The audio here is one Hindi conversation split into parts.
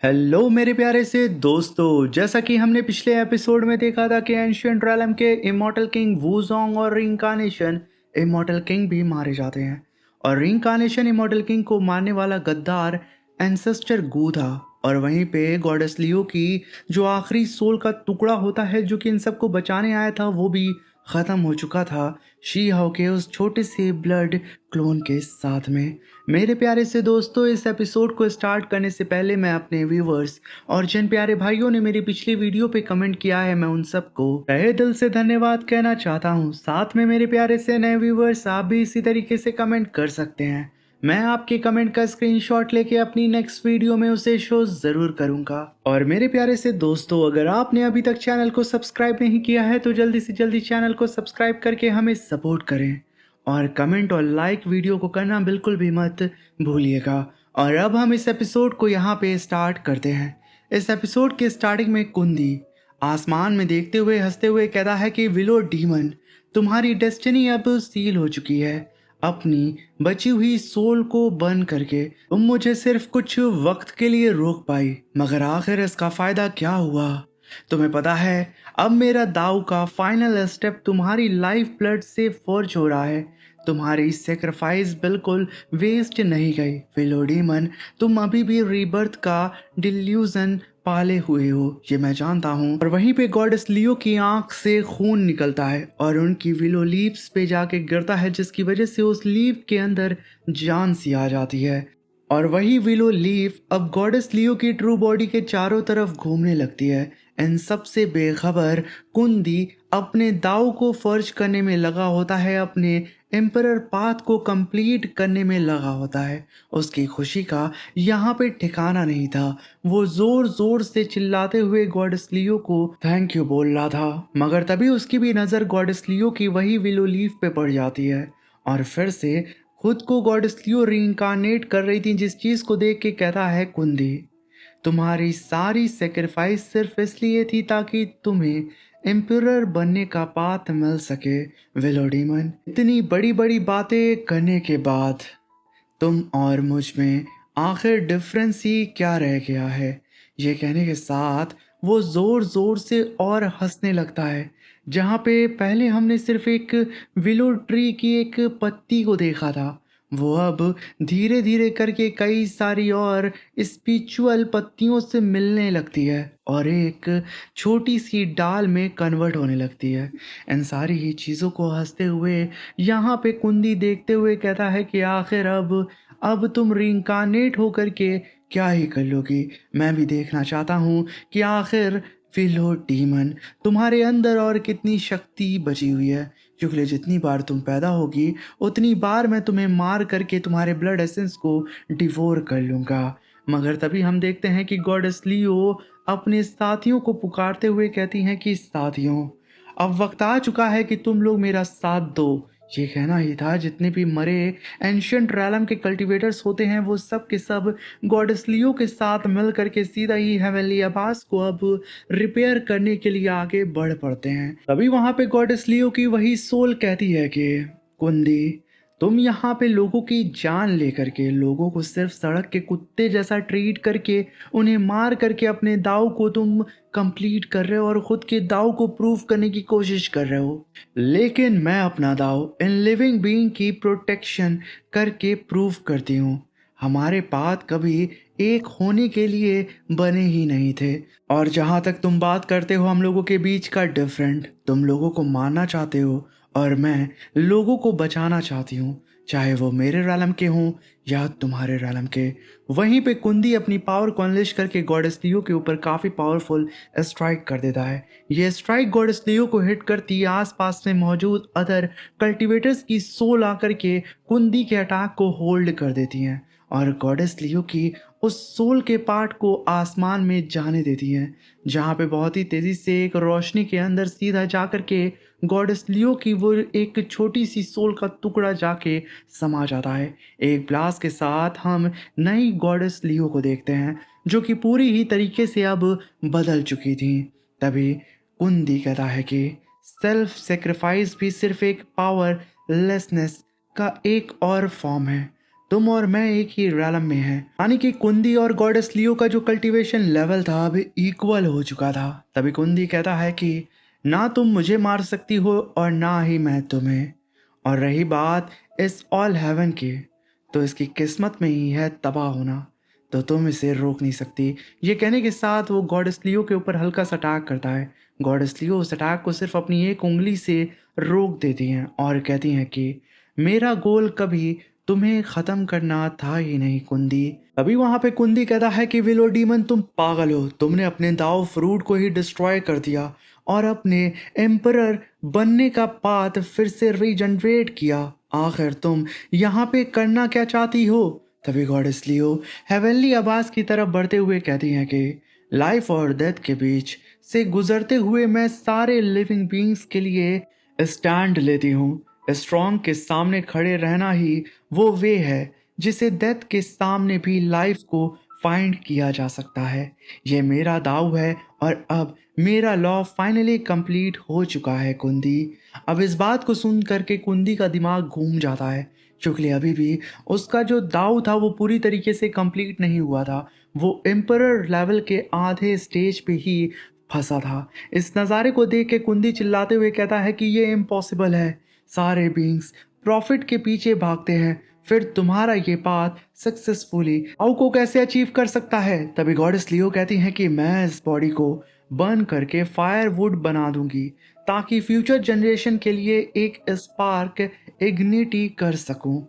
हेलो मेरे प्यारे से दोस्तों, जैसा कि हमने पिछले एपिसोड में देखा था कि एंशियंट रैलम के इमॉर्टल किंग वूजोंग और रिंकार्नेशन इमॉर्टल किंग भी मारे जाते हैं। और रिंकार्नेशन इमॉर्टल किंग को मारने वाला गद्दार एंसेस्टर गू था। और वहीं पे गॉडेस लियो की जो आखिरी सोल का टुकड़ा होता है जो कि इन सबको बचाने आया था, वो भी ख़त्म हो चुका था शी हाओ के उस छोटे से ब्लड क्लोन के साथ में। मेरे प्यारे से दोस्तों, इस एपिसोड को स्टार्ट करने से पहले मैं अपने व्यूवर्स और जिन प्यारे भाइयों ने मेरी पिछली वीडियो पे कमेंट किया है, मैं उन सबको तहे दिल से धन्यवाद कहना चाहता हूँ। साथ में मेरे प्यारे से नए व्यूवर्स, आप भी इसी तरीके से कमेंट कर सकते हैं। मैं आपके कमेंट का स्क्रीनशॉट लेके अपनी नेक्स्ट वीडियो में उसे शो ज़रूर करूंगा। और मेरे प्यारे से दोस्तों, अगर आपने अभी तक चैनल को सब्सक्राइब नहीं किया है तो जल्दी से जल्दी चैनल को सब्सक्राइब करके हमें सपोर्ट करें। और कमेंट और लाइक वीडियो को करना बिल्कुल भी मत भूलिएगा। और अब हम इस एपिसोड को यहाँ पे स्टार्ट करते हैं। इस एपिसोड के स्टार्टिंग में कुंदी आसमान में देखते हुए हंसते हुए कहता है कि विलो डीमन, तुम्हारी डेस्टिनी अब सील हो चुकी है। अपनी बची हुई सोल को बर्न करके तुम मुझे सिर्फ कुछ वक्त के लिए रोक पाई, मगर आखिर इसका फायदा क्या हुआ? तुम्हें पता है, अब मेरा दाव का फाइनल स्टेप तुम्हारी लाइफ ब्लड से फॉर्ज हो रहा है। तुम्हारी सेक्रीफाइस बिल्कुल वेस्ट नहीं गई फिलोडीमन। तुम अभी भी रीबर्थ का डिल्यूजन पाले हुए हो, ये मैं जानता हूँ। और वहीं पे गॉडेस लियो की आंख से खून निकलता है और उनकी विलो लीव्स पे जाके गिरता है, जिसकी वजह से उस लीव के अंदर जान सी आ जाती है। और वही विलो लीफ अब गॉडेस लियो की ट्रू बॉडी के चारों तरफ घूमने लगती है। इन सब से बेखबर कुंदी अपने दाव को फर्ज करने में लगा होता है, अपने एम्परर पाथ को कंप्लीट करने में लगा होता है। उसकी खुशी का यहाँ पे ठिकाना नहीं था। वो जोर जोर से चिल्लाते हुए गॉडेस लियो को थैंक यू बोल रहा था, मगर तभी उसकी भी नज़र गॉडेस लियो की वही विलो लीफ पे पड़ जाती है। और फिर से खुद को गॉडेस लियो रीइंकारनेट कर रही थी, जिस चीज़ को देख के कहता है कुंदी, तुम्हारी सारी सेक्रीफाइस सिर्फ इसलिए थी ताकि तुम्हें एम्पिरर बनने का पाथ मिल सके। वेलोडीमन, इतनी बड़ी बड़ी बातें करने के बाद तुम और मुझ में आखिर डिफरेंस ही क्या रह गया है? ये कहने के साथ वो जोर जोर से और हंसने लगता है। जहाँ पे पहले हमने सिर्फ एक विलो ट्री की एक पत्ती को देखा था, वो अब धीरे धीरे करके कई सारी और स्पिरिचुअल पत्तियों से मिलने लगती है और एक छोटी सी डाल में कन्वर्ट होने लगती है। इन सारी ही चीज़ों को हंसते हुए यहाँ पे कुंदी देखते हुए कहता है कि आखिर अब तुम रिंकारनेट होकर के क्या ही कर लोगी? मैं भी देखना चाहता हूँ कि आखिर फिलो डीमन, तुम्हारे अंदर और कितनी शक्ति बची हुई है। क्योंकि जितनी बार तुम पैदा होगी उतनी बार मैं तुम्हें मार करके तुम्हारे ब्लड एसेंस को डिवोर कर लूँगा। मगर तभी हम देखते हैं कि गॉडेस लियो अपने साथियों को पुकारते हुए कहती हैं कि साथियों, अब वक्त आ चुका है कि तुम लोग मेरा साथ दो। ये कहना ही था, जितने भी मरे एंशियंट रैलम के कल्टीवेटर्स होते हैं वो सब के सब गॉडेस लियो के साथ मिल करके सीधा ही हेवनली आबास को अब रिपेयर करने के लिए आगे बढ़ पड़ते हैं। तभी वहां पे गॉडेस लियो की वही सोल कहती है कि कुंदी, तुम यहाँ पे लोगों की जान लेकर के लोगों को सिर्फ सड़क के कुत्ते जैसा ट्रीट करके उन्हें मार करके अपने दाव को तुम कंप्लीट कर रहे हो और खुद के दाव को प्रूव करने की कोशिश कर रहे हो। लेकिन मैं अपना दाव इन लिविंग बीइंग की प्रोटेक्शन करके प्रूव करती हूँ। हमारे पाथ कभी एक होने के लिए बने ही नहीं थे। और जहाँ तक तुम बात करते हो हम लोगों के बीच का डिफरेंट, तुम लोगों को मारना चाहते हो और मैं लोगों को बचाना चाहती हूँ, चाहे वो मेरे रैलम के हों या तुम्हारे रैलम के। वहीं पे कुंदी अपनी पावर को अनलिश करके गॉडेस लियो के ऊपर काफ़ी पावरफुल स्ट्राइक कर देता है। ये स्ट्राइक गॉडेस लियो को हिट करती है, आसपास में मौजूद अदर कल्टीवेटर्स की सोल आकर के कुंदी के अटैक को होल्ड कर देती हैं और गॉडेस लियो की उस सोल के पार्ट को आसमान में जाने देती हैं, जहाँ पे बहुत ही तेज़ी से एक रोशनी के अंदर सीधा जा कर के गॉडेस लियो की वो एक छोटी सी सोल का टुकड़ा जाके समा जाता है। एक ब्लास्ट के साथ हम नई गॉडेस लियो को देखते हैं, जो कि पूरी ही तरीके से अब बदल चुकी थी। तभी कुंदी कहता है कि सेल्फ सेक्रीफाइस भी सिर्फ एक पावरलेसनेस का एक और फॉर्म है। तुम और मैं एक ही रैलम में हैं। यानी कि कुंदी और गॉडेस लियो का जो कल्टीवेशन लेवल था अभी इक्वल हो चुका था। तभी कुंदी कहता है कि ना तुम मुझे मार सकती हो और ना ही मैं तुम्हें। और रही बात इस ऑल हेवन की, तो इसकी किस्मत में ही है तबाह होना, तो तुम इसे रोक नहीं सकती। ये कहने के साथ वो गॉडेस लियो के ऊपर हल्का सा अटैक करता है। गॉडेस लियो उस अटैक को सिर्फ अपनी एक उंगली से रोक देती हैं और कहती हैं कि मेरा गोल कभी तुम्हें खत्म करना था ही नहीं कुंदी। अभी वहां पे कुंदी कहता है कि विलो डीमन तुम पागल हो, तुमने अपने दाव फ्रूट को ही डिस्ट्रॉय कर दिया और अपने एम्परर बनने का पाथ फिर से रीजनरेट किया। आखिर तुम यहाँ पे करना क्या चाहती हो? तभी गॉडेस लियो हेवनली आवाज की तरफ बढ़ते हुए कहती हैं कि लाइफ और डेथ के बीच से गुजरते हुए मैं सारे लिविंग बीइंग्स के लिए स्टैंड लेती हूँ। स्ट्रॉन्ग के सामने खड़े रहना ही वो वे है जिसे डेथ के सामने भी लाइफ को फाइंड किया जा सकता है। ये मेरा दाव है और अब मेरा लॉ फाइनली कंप्लीट हो चुका है कुंदी। अब इस बात को सुन करके कुंदी का दिमाग घूम जाता है, क्योंकि अभी भी उसका जो दाव था वो पूरी तरीके से कंप्लीट नहीं हुआ था। वो एम्परर लेवल के आधे स्टेज पे ही फंसा था। इस नज़ारे को देख के कुंदी चिल्लाते हुए कहता है कि ये इम्पॉसिबल है। सारे बींग्स प्रॉफिट के पीछे भागते हैं, फिर तुम्हारा ये पाथ सक्सेसफुली आउ को कैसे अचीव कर सकता है? तभी गॉडेस लियो कहती हैं कि मैं इस बॉडी को बर्न करके फायरवुड बना दूंगी ताकि फ्यूचर जनरेशन के लिए एक स्पार्क इग्निटी कर सकूं।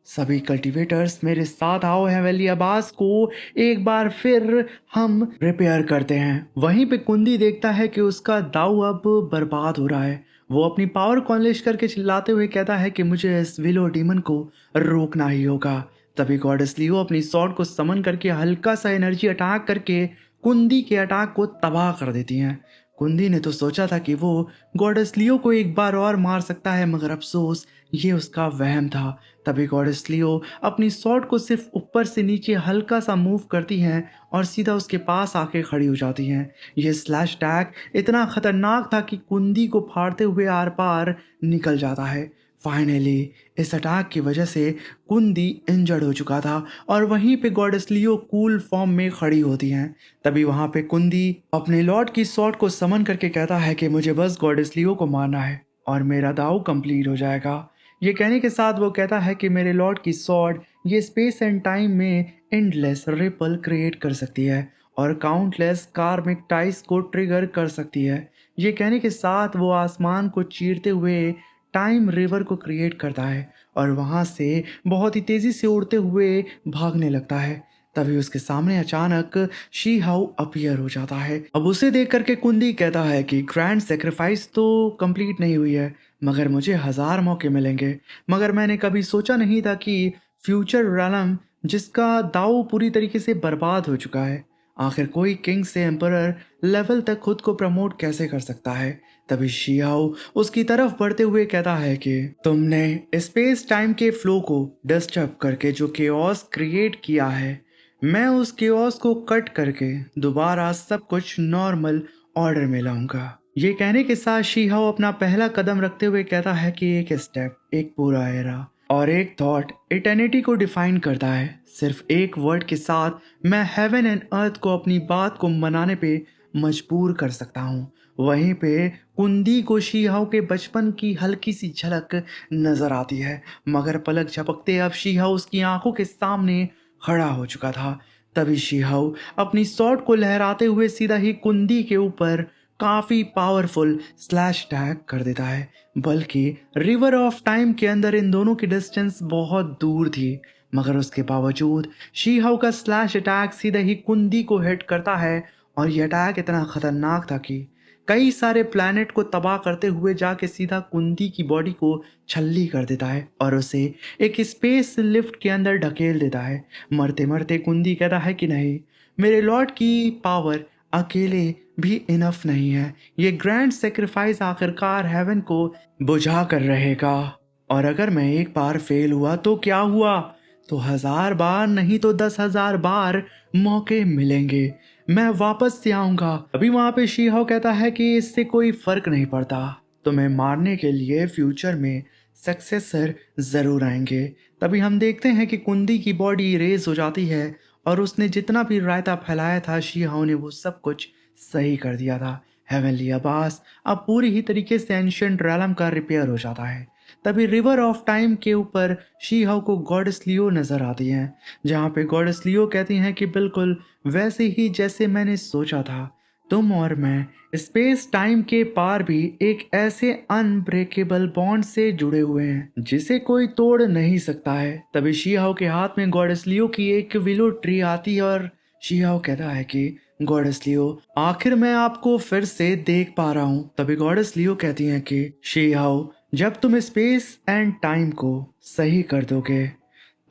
सभी कल्टीवेटर्स मेरे साथ आओ, हेवेली आबास को एक बार फिर हम रिपेयर करते हैं। वहीं पे कुंदी देखता है कि उसका दाव अब बर्बाद हो रहा है। वो अपनी पावर को अनलेश करके चिल्लाते हुए कहता है कि मुझे इस विलो डीमन को रोकना ही होगा। तभी गॉडेस लियो अपनी सॉर्ड को समन करके हल्का सा एनर्जी अटैक करके कुंदी के अटैक को तबाह कर देती हैं। कुंदी ने तो सोचा था कि वो गॉडेस लियो को एक बार और मार सकता है, मगर अफसोस ये उसका वहम था। तभी गॉडेस लियो अपनी सॉर्ड को सिर्फ ऊपर से नीचे हल्का सा मूव करती हैं और सीधा उसके पास आके खड़ी हो जाती हैं। ये स्लैश टैग इतना खतरनाक था कि कुंदी को फाड़ते हुए आर पार निकल जाता है। फाइनली इस अटैक की वजह से कुंदी इंजर्ड हो चुका था और वहीं पे गॉडेस लियो कूल फॉर्म में खड़ी होती हैं। तभी वहां पे कुंदी अपने लॉर्ड की सॉर्ड को समन करके कहता है कि मुझे बस गॉडेस लियो को मारना है और मेरा दाव कंप्लीट हो जाएगा। ये कहने के साथ वो कहता है कि मेरे लॉर्ड की सॉर्ड ये स्पेस एंड टाइम में एंडलेस रिपल क्रिएट कर सकती है और काउंटलेस कार्मिक टाइस को ट्रिगर कर सकती है। ये कहने के साथ वो आसमान को चीरते हुए टाइम रिवर को क्रिएट करता है और वहाँ से बहुत ही तेज़ी से उड़ते हुए भागने लगता है। तभी उसके सामने अचानक शी हाउ अपीयर हो जाता है। अब उसे देख करके कुंदी कहता है कि ग्रैंड सेक्रीफाइस तो कंप्लीट नहीं हुई है, मगर मुझे 1000 मौके मिलेंगे। मगर मैंने कभी सोचा नहीं था कि फ्यूचर रैलम जिसका दाव पूरी तरीके से बर्बाद हो चुका है, आखिर कोई किंग से एम्परर लेवल तक खुद को प्रमोट कैसे कर सकता है। तभी शियाओ उसकी तरफ बढ़ते हुए कहता है कि तुमने स्पेस टाइम के फ्लो को डिस्टर्ब करके जो केओस क्रिएट किया है, मैं उस केओस को कट करके दोबारा सब कुछ नॉर्मल ऑर्डर में लाऊंगा। ये कहने के साथ शीहाओ अपना पहला कदम रखते हुए कहता है कि एक स्टेप, एक पूरा एरा और एक थॉट इटर्निटी को डिफाइन करता है। सिर्फ एक वर्ड के साथ मैं हेवन एंड अर्थ को अपनी बात को मनाने पे मजबूर कर सकता हूँ। वहीं पे कुंदी को शीहाओ के बचपन की हल्की सी झलक नजर आती है, मगर पलक झपकते अब शीहाओ उसकी आंखों के सामने खड़ा हो चुका था। तभी शीहाओ अपनी सॉर्ड को लहराते हुए सीधा ही कुंदी के ऊपर काफी पावरफुल स्लैश टैग कर देता है। बल्कि रिवर ऑफ टाइम के अंदर इन दोनों की डिस्टेंस बहुत दूर थी, मगर उसके बावजूद शीहाओ का स्लैश अटैक सीधा ही कुंदी को हिट करता है और यह अटैक इतना खतरनाक था कि कई सारे प्लैनेट को तबाह करते हुए जाके सीधा कुंदी की बॉडी को छल्ली कर देता है और उसे एक स्पेस लिफ्ट के अंदर ढकेल देता है। मरते मरते कुंदी कहता है कि नहीं, मेरे लॉर्ड की पावर अकेले भी इनफ नहीं है। ये ग्रैंड सेक्रीफाइस आखिरकार हेवन को बुझा कर रहेगा और अगर मैं एक बार फेल हुआ तो क्या हुआ, तो 1000 बार नहीं तो 10,000 बार मौके मिलेंगे, मैं वापस से आऊंगा। अभी वहां पे शीहाओ कहता है कि इससे कोई फर्क नहीं पड़ता, तुम्हें मारने के लिए फ्यूचर में सक्सेसर ज़रूर आएंगे। तभी हम देखते हैं कि कुंदी की बॉडी इरेज हो जाती है और उसने जितना भी रायता फैलाया था शी हाउ ने वो सब कुछ सही कर दिया था। हेवनली अब्बास अब पूरी ही तरीके से एंशियंट रैलम का रिपेयर हो जाता है। तभी रिवर ऑफ टाइम के ऊपर शी हाउ को गॉडेस लियो नजर आती हैं, जहाँ पे गॉडेस लियो कहती हैं कि बिल्कुल वैसे ही जैसे मैंने सोचा था, तुम और मैं स्पेस टाइम के पार भी एक ऐसे अनब्रेकेबल बॉन्ड से जुड़े हुए हैं जिसे कोई तोड़ नहीं सकता है। तभी शीहाओ के हाथ में गॉडेस लियो की एक विलो ट्री आती है और शीहाओ कहता है कि गॉडेस लियो, आखिर मैं आपको फिर से देख पा रहा हूँ। तभी गॉडेस लियो कहती हैं कि शीहाओ, जब तुम स्पेस एंड टाइम को सही कर दोगे,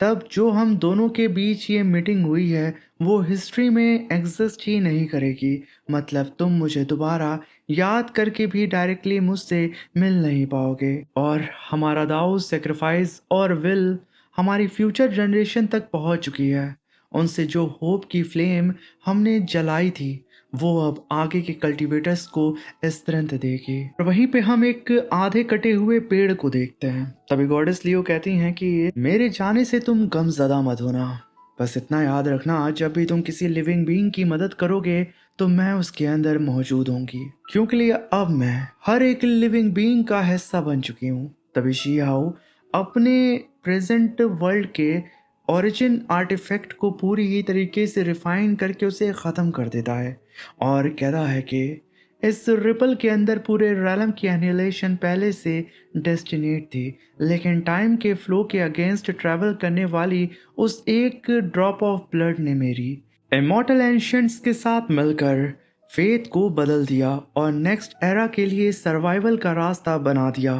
तब जो हम दोनों के बीच ये मीटिंग हुई है वो हिस्ट्री में एग्जिस्ट ही नहीं करेगी। मतलब तुम मुझे दोबारा याद करके भी डायरेक्टली मुझसे मिल नहीं पाओगे और हमारा दाव, सेक्रीफाइस और विल हमारी फ्यूचर जनरेशन तक पहुंच चुकी है। उनसे जो होप की फ्लेम हमने जलाई थी वो अब आगे के कल्टीवेटर्स को स्त्रंत देगी। और वहीं पे हम एक आधे कटे हुए पेड़ को देखते हैं। तभी गॉडेस लियो कहती हैं कि मेरे जाने से तुम गमज़दा मत होना, बस इतना याद रखना, जब भी तुम किसी लिविंग बीइंग की मदद करोगे तो मैं उसके अंदर मौजूद होंगी, क्योंकि अब मैं हर एक लिविंग बीइंग का हिस्सा बन चुकी हूँ। तभी शीहाओ अपने प्रेजेंट वर्ल्ड के ओरिजिन आर्टिफैक्ट को पूरी ही तरीके से रिफाइन करके उसे ख़त्म कर देता है और कहता है कि इस रिपल के अंदर पूरे रैलम की एनिहिलेशन पहले से डेस्टिनेट थी, लेकिन टाइम के फ्लो के अगेंस्ट ट्रैवल करने वाली उस एक ड्रॉप ऑफ ब्लड ने मेरी इमॉर्टल एंशियंट्स के साथ मिलकर फेथ को बदल दिया और नेक्स्ट एरा के लिए सर्वाइवल का रास्ता बना दिया।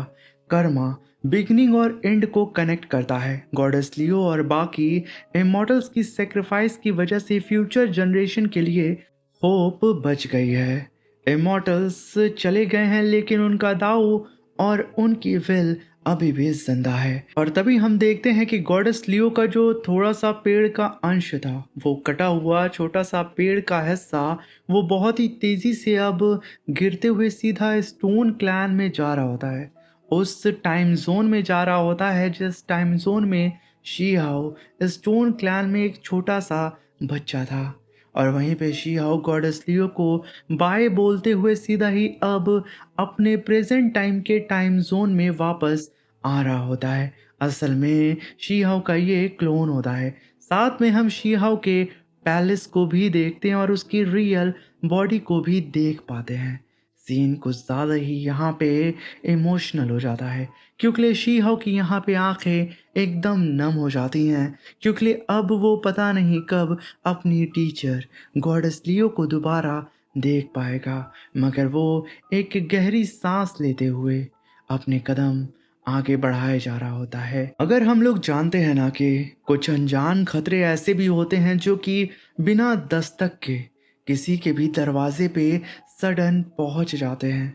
कर्मा बिगनिंग और एंड को कनेक्ट करता है। गॉडेस लियो और बाकी इमॉर्टल्स की सेक्रीफाइस की वजह से फ्यूचर जनरेशन के लिए होप बच गई है। इमॉर्टल्स चले गए हैं लेकिन उनका दाव और उनकी विल अभी भी जिंदा है। और तभी हम देखते हैं कि गॉडेस लियो का जो थोड़ा सा पेड़ का अंश था, वो कटा हुआ छोटा सा पेड़ का हिस्सा, वो बहुत ही तेजी से अब गिरते हुए सीधा स्टोन क्लैन में जा रहा होता है। उस टाइम जोन में जा रहा होता है जिस टाइम जोन में शीहाओ स्टोन क्लैन में एक छोटा सा बच्चा था। और वहीं पे शीहाओ गॉडेस लियो को बाय बोलते हुए सीधा ही अब अपने प्रेजेंट टाइम के टाइम जोन में वापस आ रहा होता है। असल में शीहाओ का ये क्लोन होता है। साथ में हम शीहाओ के पैलेस को भी देखते हैं और उसकी रियल बॉडी को भी देख पाते हैं। सीन कुछ ज़्यादा ही यहाँ पे इमोशनल हो जाता है, क्योंकि शीहाओ की यहाँ पे आंखें एकदम नम हो जाती हैं, क्योंकि अब वो पता नहीं कब अपनी टीचर गॉडेस लियो को दोबारा देख पाएगा। मगर वो एक गहरी सांस लेते हुए अपने कदम आगे बढ़ाए जा रहा होता है। अगर हम लोग जानते हैं ना कि कुछ अनजान खतरे ऐसे भी होते हैं जो कि बिना दस्तक के किसी के भी दरवाजे पे सडन पहुंच जाते हैं।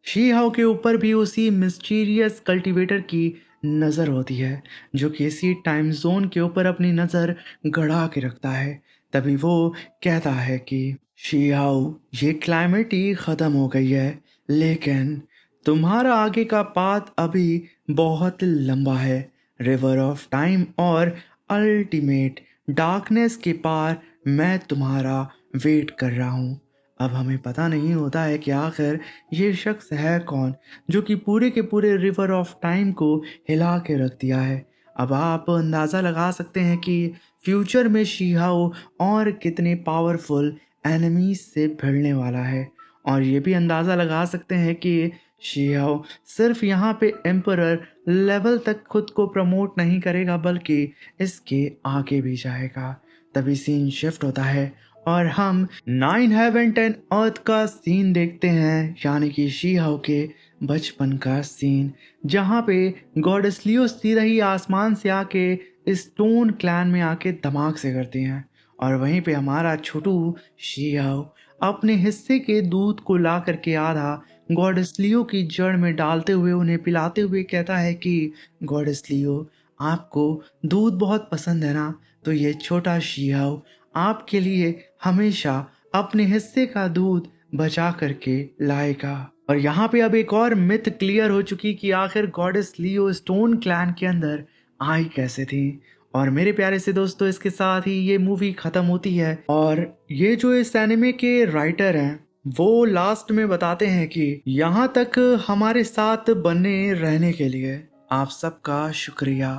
शीहाओ के ऊपर भी उसी मिस्टीरियस कल्टीवेटर की नज़र होती है जो कि इसी टाइम जोन के ऊपर अपनी नज़र गड़ा के रखता है। तभी वो कहता है कि शीहाओ, ये क्लाइमेट ही ख़त्म हो गई है, लेकिन तुम्हारा आगे का पाथ अभी बहुत लंबा है। रिवर ऑफ टाइम और अल्टीमेट डार्कनेस के पार मैं तुम्हारा वेट कर रहा हूँ। अब हमें पता नहीं होता है कि आखिर ये शख्स है कौन जो कि पूरे के पूरे रिवर ऑफ टाइम को हिला के रख दिया है। अब आप अंदाज़ा लगा सकते हैं कि फ्यूचर में शीहाओ और कितने पावरफुल एनिमीज से भिड़ने वाला है, और ये भी अंदाज़ा लगा सकते हैं कि शीहाओ सिर्फ यहाँ पे एम्परर लेवल तक खुद को प्रमोट नहीं करेगा बल्कि इसके आगे भी जाएगा। तभी सीन शिफ्ट होता है और हम 9 हेवन 10 अर्थ का सीन देखते हैं, यानी कि शीहाओ के बचपन का सीन, जहाँ पे गॉडेस लियो सीधा ही आसमान से आके स्टोन क्लैन में आके धमाक से करती हैं। और वहीं पे हमारा छोटू शीहाओ अपने हिस्से के दूध को ला करके आधा गॉडेस लियो की जड़ में डालते हुए उन्हें पिलाते हुए कहता है कि गॉडेस लियो, आपको दूध बहुत पसंद है ना, तो ये छोटा शीहाओ आपके लिए हमेशा अपने हिस्से का दूध बचा करके लाएगा। और यहाँ पे अब एक और मिथ क्लियर हो चुकी कि आखिर गॉडेस लियो स्टोन क्लैन के अंदर आई कैसे थी। और मेरे प्यारे से दोस्तों, इसके साथ ही ये मूवी खत्म होती है और ये जो इस एनिमे के राइटर हैं वो लास्ट में बताते हैं कि यहाँ तक हमारे साथ बने रहने के लिए आप सबका शुक्रिया।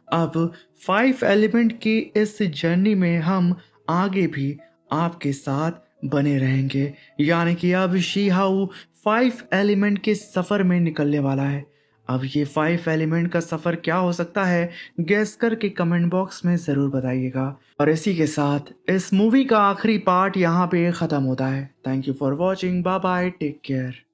अब 5 एलिमेंट की इस जर्नी में हम आगे भी आपके साथ बने रहेंगे। यानी कि अब शीहाऊ 5 एलिमेंट के सफ़र में निकलने वाला है। अब ये 5 एलिमेंट का सफ़र क्या हो सकता है, गेस करके कमेंट बॉक्स में ज़रूर बताइएगा। और इसी के साथ इस मूवी का आखिरी पार्ट यहाँ पे ख़त्म होता है। Thank you for watching, bye bye, take care.